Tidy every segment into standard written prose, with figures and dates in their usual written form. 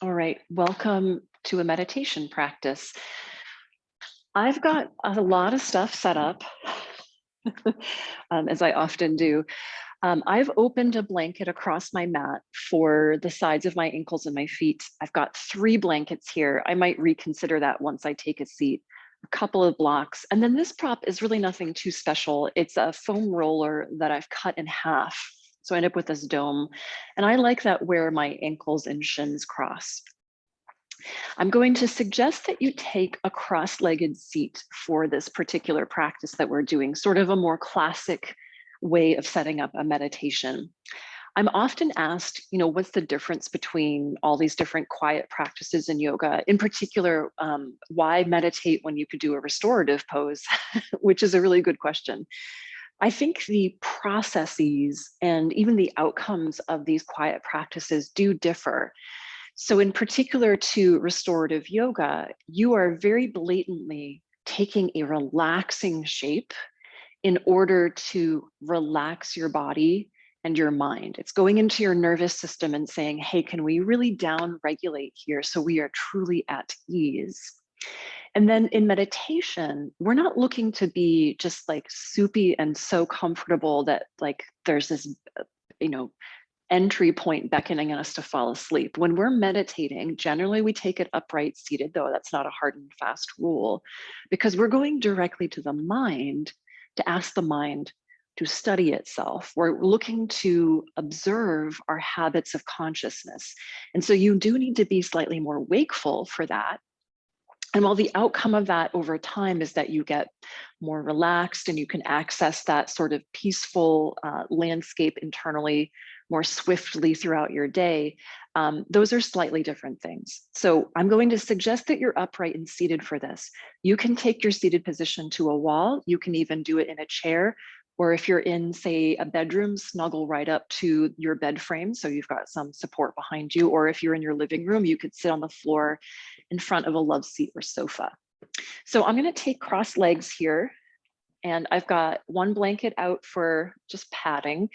All right, welcome to a meditation practice. I've got a lot of stuff set up, as I often do. I've opened a blanket across my mat for the sides of my ankles and my feet. I've got 3 blankets here. I might reconsider that once I take a seat. A couple of blocks. And then this prop is really nothing too special. It's a foam roller that I've cut in half. So I end up with this dome. And I like that where my ankles and shins cross. I'm going to suggest that you take a cross-legged seat for this particular practice that we're doing, sort of a more classic way of setting up a meditation. I'm often asked, what's the difference between all these different quiet practices in yoga? In particular, why meditate when you could do a restorative pose, which is a really good question. I think the processes and even the outcomes of these quiet practices do differ. So in particular to restorative yoga, you are very blatantly taking a relaxing shape in order to relax your body and your mind. It's going into your nervous system and saying, hey, can we really down regulate here so we are truly at ease? And then in meditation, we're not looking to be just like soupy and so comfortable that like there's this, you know, entry point beckoning us to fall asleep. When we're meditating, generally we take it upright seated, though that's not a hard and fast rule, because we're going directly to the mind to ask the mind to study itself. We're looking to observe our habits of consciousness. And so you do need to be slightly more wakeful for that. And while the outcome of that over time is that you get more relaxed and you can access that sort of peaceful landscape internally more swiftly throughout your day, those are slightly different things. So I'm going to suggest that you're upright and seated for this. You can take your seated position to a wall. You can even do it in a chair. Or if you're in, say, a bedroom, snuggle right up to your bed frame so you've got some support behind you. Or if you're in your living room, you could sit on the floor in front of a love seat or sofa. So I'm going to take cross legs here. And I've got 1 blanket out for just padding,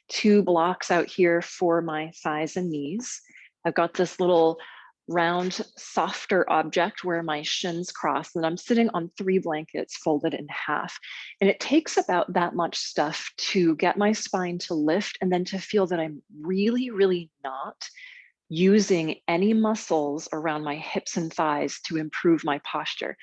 2 blocks out here for my thighs and knees. I've got this little round, softer object where my shins cross, and I'm sitting on 3 blankets folded in half. And it takes about that much stuff to get my spine to lift and then to feel that I'm really, really not using any muscles around my hips and thighs to improve my posture.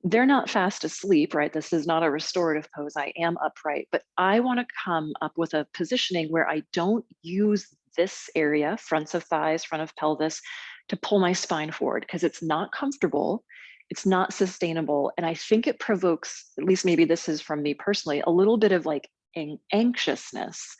They're not fast asleep, right? This is not a restorative pose. I am upright, but I want to come up with a positioning where I don't use this area, fronts of thighs, front of pelvis, to pull my spine forward because it's not comfortable. It's not sustainable. And I think it provokes, at least maybe this is from me personally, a little bit of like anxiousness,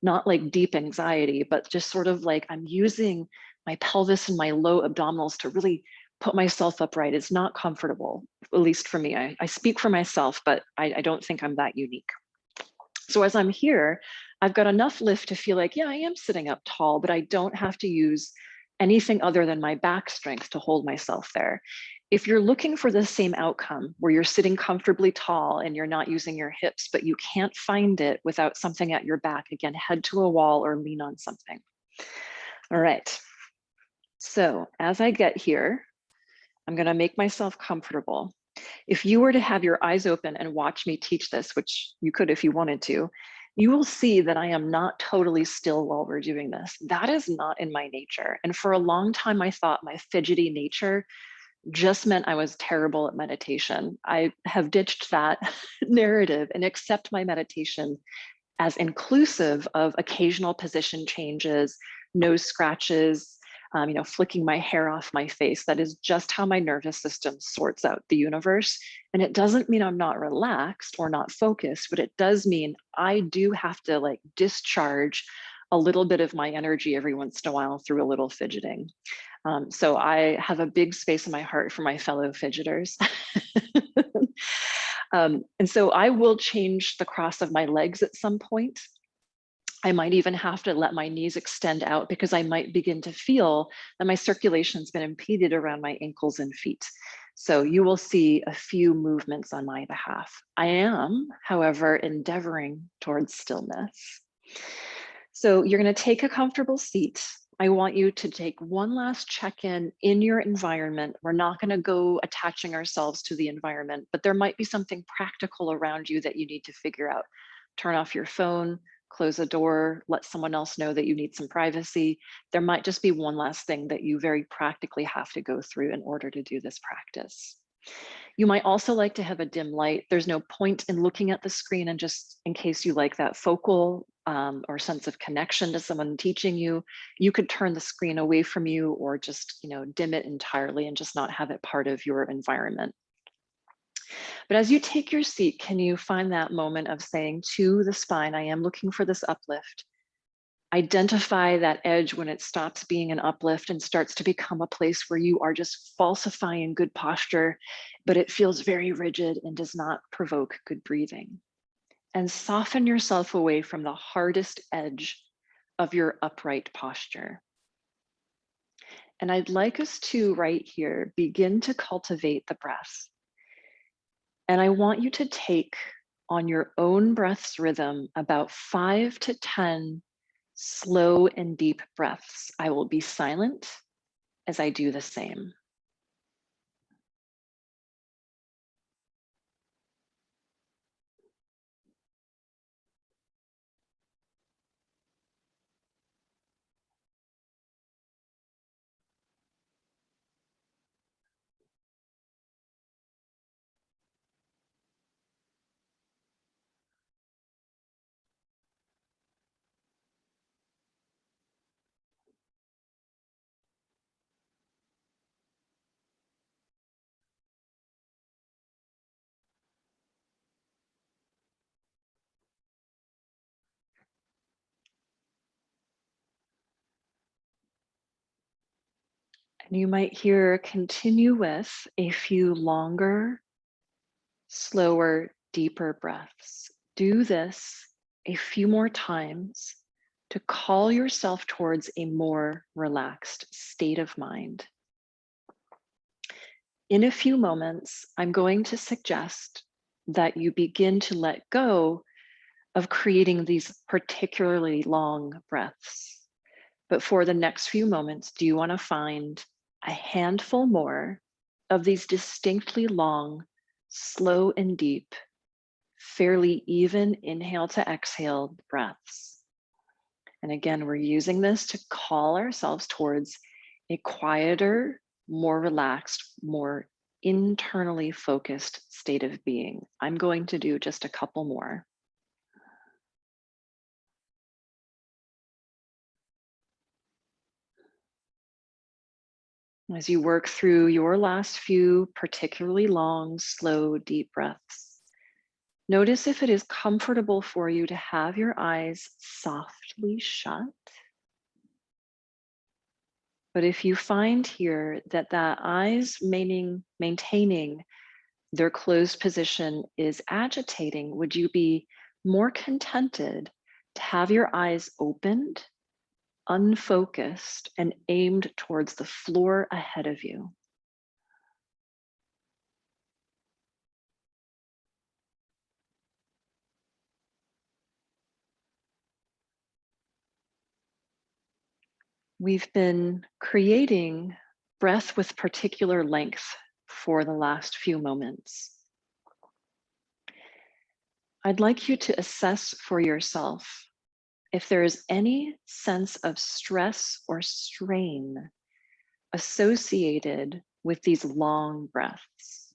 not like deep anxiety, but just sort of like I'm using my pelvis and my low abdominals to really put myself upright. It's not comfortable, at least for me. I speak for myself, but I don't think I'm that unique. So as I'm here, I've got enough lift to feel like, yeah, I am sitting up tall, but I don't have to use anything other than my back strength to hold myself there. If you're looking for the same outcome where you're sitting comfortably tall and you're not using your hips, but you can't find it without something at your back, again, head to a wall or lean on something. All right. So as I get here, I'm going to make myself comfortable. If you were to have your eyes open and watch me teach this, which you could if you wanted to, you will see that I am not totally still while we're doing this. That is not in my nature. And for a long time, I thought my fidgety nature just meant I was terrible at meditation. I have ditched that narrative and accept my meditation as inclusive of occasional position changes, nose scratches, flicking my hair off my face. That is just how my nervous system sorts out the universe. And it doesn't mean I'm not relaxed or not focused, but it does mean I do have to like discharge a little bit of my energy every once in a while through a little fidgeting. So I have a big space in my heart for my fellow fidgeters. And so I will change the cross of my legs at some point. I might even have to let my knees extend out because I might begin to feel that my circulation's been impeded around my ankles and feet. So you will see a few movements on my behalf. I am, however, endeavoring towards stillness. So you're going to take a comfortable seat. I want you to take one last check-in in your environment. We're not going to go attaching ourselves to the environment, but there might be something practical around you that you need to figure out. Turn off your phone, close a door, let someone else know that you need some privacy. There might just be one last thing that you very practically have to go through in order to do this practice. You might also like to have a dim light. There's no point in looking at the screen, and just in case you like that focal or sense of connection to someone teaching you, you could turn the screen away from you or just, dim it entirely and just not have it part of your environment. But as you take your seat, can you find that moment of saying to the spine, I am looking for this uplift. Identify that edge when it stops being an uplift and starts to become a place where you are just falsifying good posture, but it feels very rigid and does not provoke good breathing. And soften yourself away from the hardest edge of your upright posture. And I'd like us to, right here, begin to cultivate the breath. And I want you to take on your own breath's rhythm about 5 to 10 slow and deep breaths. I will be silent as I do the same. And you might hear continue with a few longer, slower, deeper breaths. Do this a few more times to call yourself towards a more relaxed state of mind. In a few moments, I'm going to suggest that you begin to let go of creating these particularly long breaths. But for the next few moments, do you want to find a handful more of these distinctly long, slow and deep, fairly even inhale to exhale breaths? And again, we're using this to call ourselves towards a quieter, more relaxed, more internally focused state of being. I'm going to do just a couple more. As you work through your last few particularly long, slow, deep breaths, notice if it is comfortable for you to have your eyes softly shut. But if you find here that eyes maintaining their closed position is agitating, would you be more contented to have your eyes opened, unfocused, and aimed towards the floor ahead of you? We've been creating breath with particular length for the last few moments. I'd like you to assess for yourself if there is any sense of stress or strain associated with these long breaths.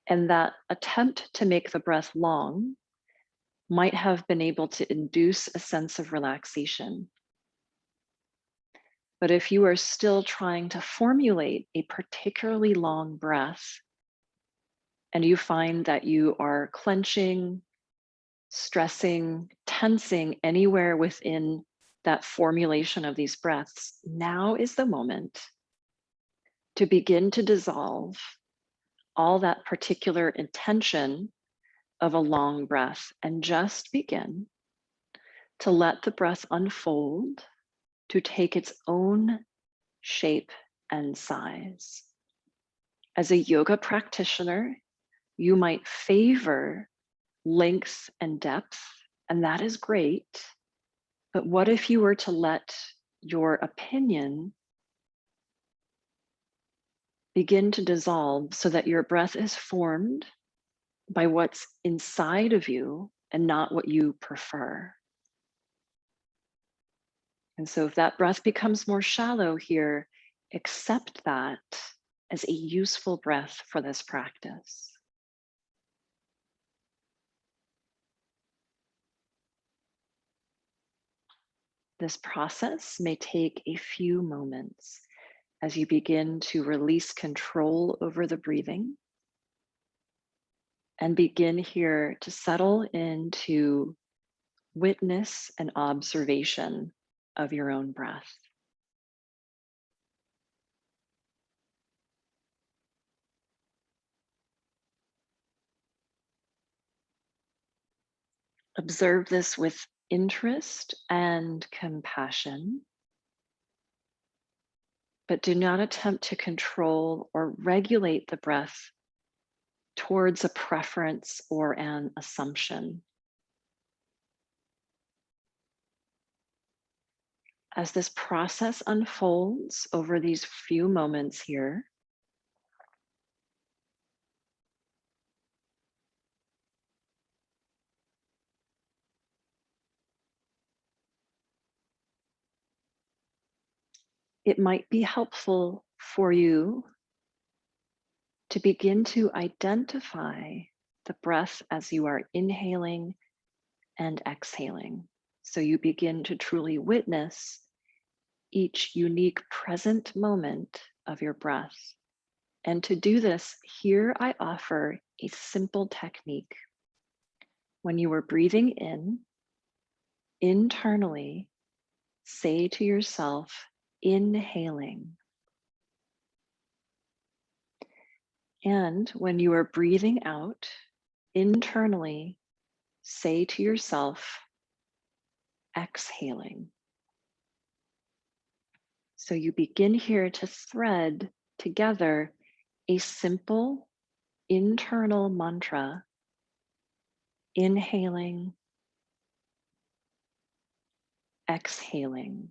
And that attempt to make the breath long might have been able to induce a sense of relaxation. But if you are still trying to formulate a particularly long breath and you find that you are clenching, stressing, tensing anywhere within that formulation of these breaths, now is the moment to begin to dissolve all that particular intention of a long breath and just begin to let the breath unfold to take its own shape and size. As a yoga practitioner, you might favor length and depth, and that is great. But what if you were to let your opinion begin to dissolve so that your breath is formed by what's inside of you and not what you prefer. And so if that breath becomes more shallow here, accept that as a useful breath for this practice. This process may take a few moments as you begin to release control over the breathing and begin here to settle into witness and observation of your own breath. Observe this with interest and compassion, but do not attempt to control or regulate the breath towards a preference or an assumption. As this process unfolds over these few moments here, it might be helpful for you to begin to identify the breath as you are inhaling and exhaling. So you begin to truly witness each unique present moment of your breath. And to do this, here I offer a simple technique. When you are breathing in, internally, say to yourself, inhaling. And when you are breathing out, internally, say to yourself, exhaling. So you begin here to thread together a simple internal mantra, inhaling, exhaling.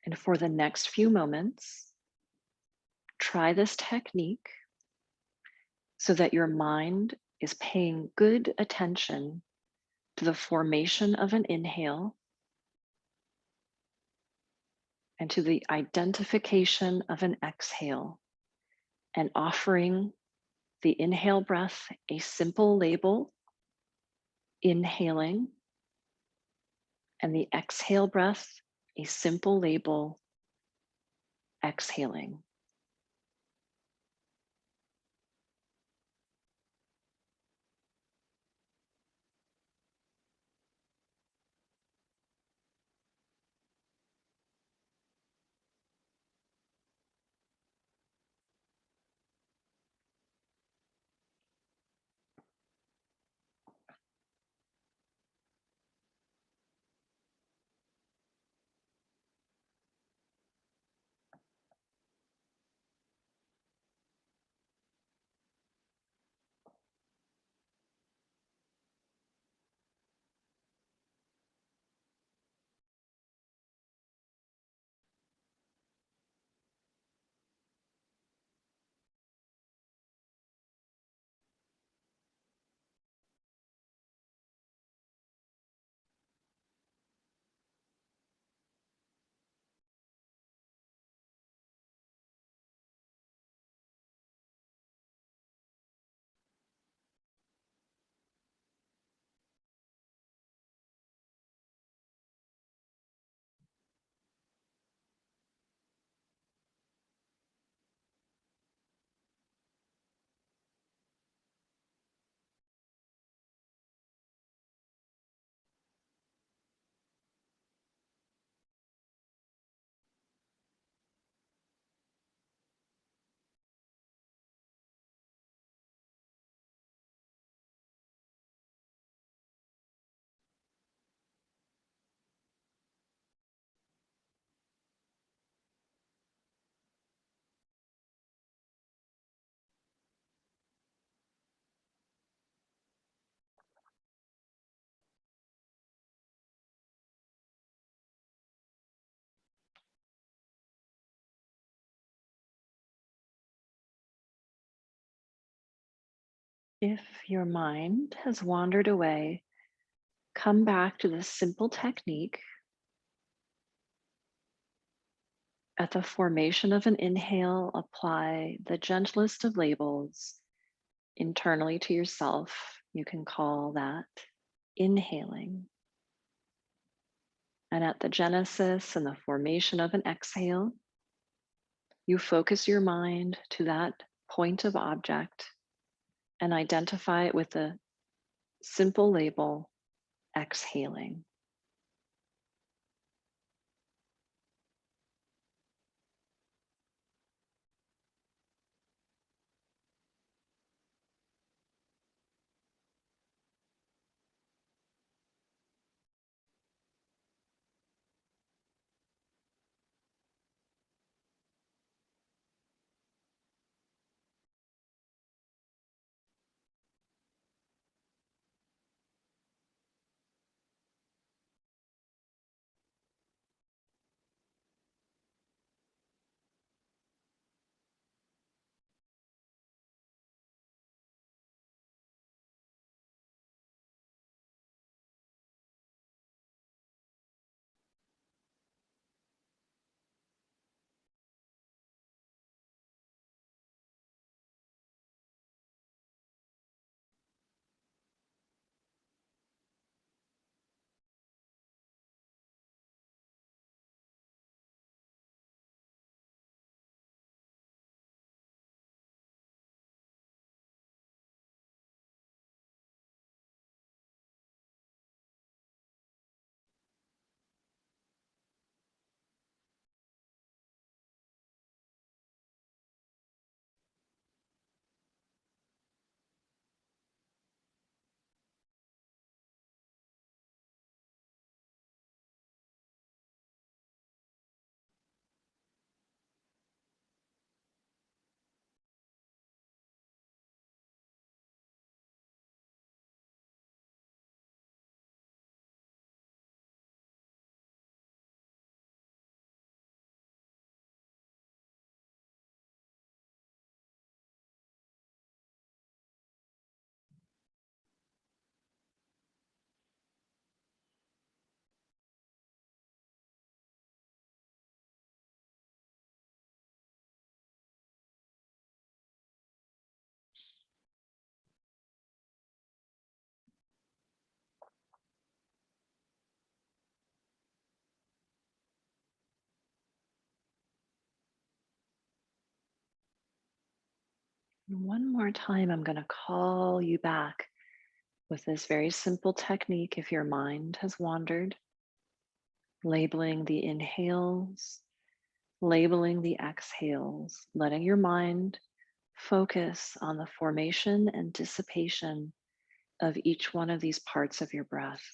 And for the next few moments, try this technique so that your mind is paying good attention to the formation of an inhale and to the identification of an exhale, and offering the inhale breath a simple label, inhaling, and the exhale breath a simple label, exhaling. If your mind has wandered away, come back to this simple technique. At the formation of an inhale, apply the gentlest of labels internally to yourself. You can call that inhaling. And at the genesis and the formation of an exhale, you focus your mind to that point of object and identify it with a simple label, exhaling. One more time, I'm going to call you back with this very simple technique if your mind has wandered, labeling the inhales, labeling the exhales, letting your mind focus on the formation and dissipation of each one of these parts of your breath.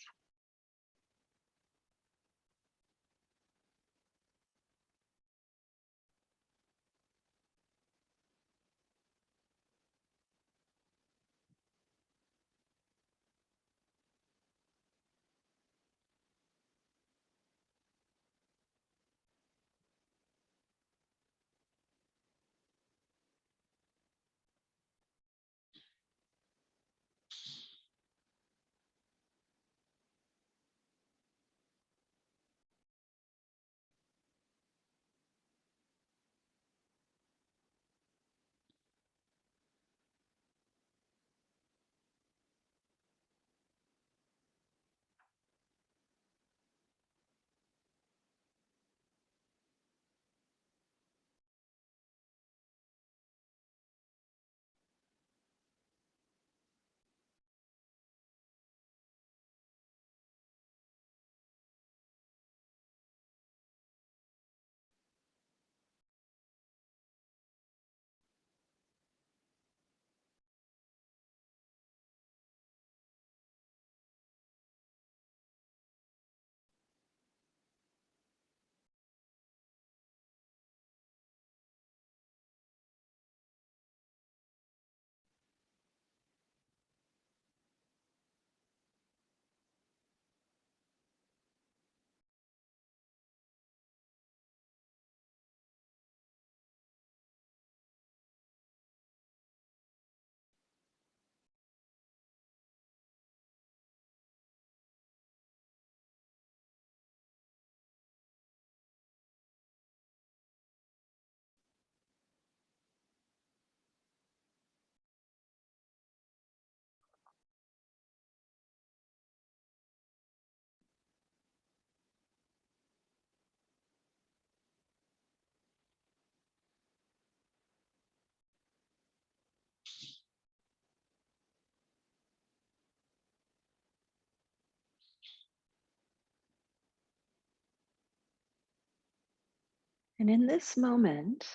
And in this moment,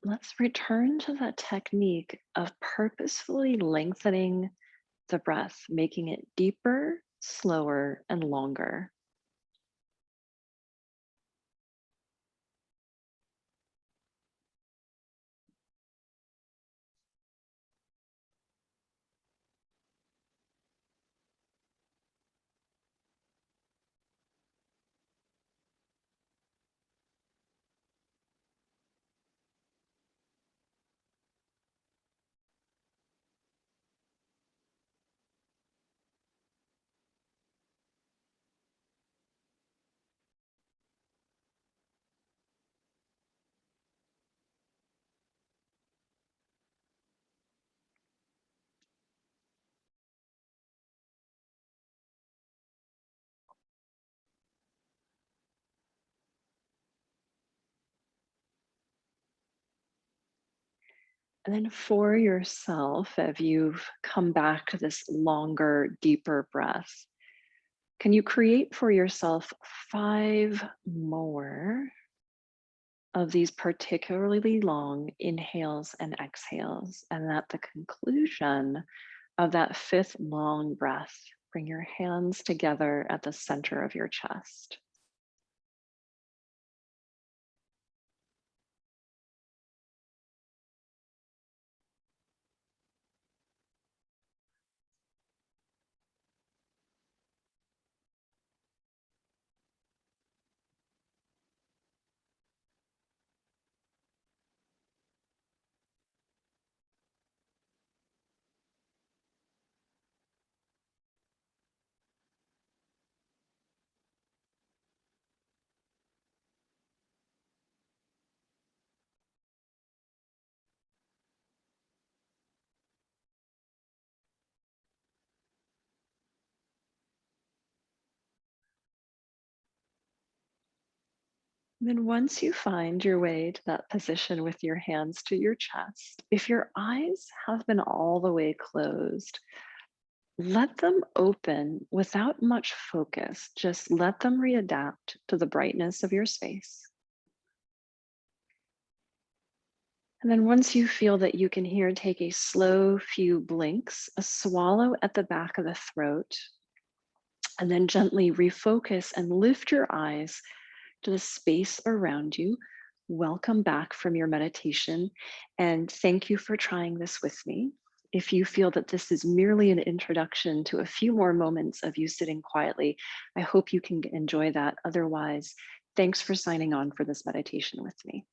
let's return to that technique of purposefully lengthening the breath, making it deeper, slower, and longer. And then for yourself, if you've come back to this longer, deeper breath, can you create for yourself 5 more of these particularly long inhales and exhales? And at the conclusion of that fifth long breath, bring your hands together at the center of your chest. Then, once you find your way to that position with your hands to your chest, if your eyes have been all the way closed, let them open without much focus. Just let them readapt to the brightness of your space. And then, once you feel that you can hear, take a slow few blinks, a swallow at the back of the throat, and then gently refocus and lift your eyes to the space around you. Welcome back from your meditation, and thank you for trying this with me. If you feel that this is merely an introduction to a few more moments of you sitting quietly, I hope you can enjoy that. Otherwise, thanks for signing on for this meditation with me.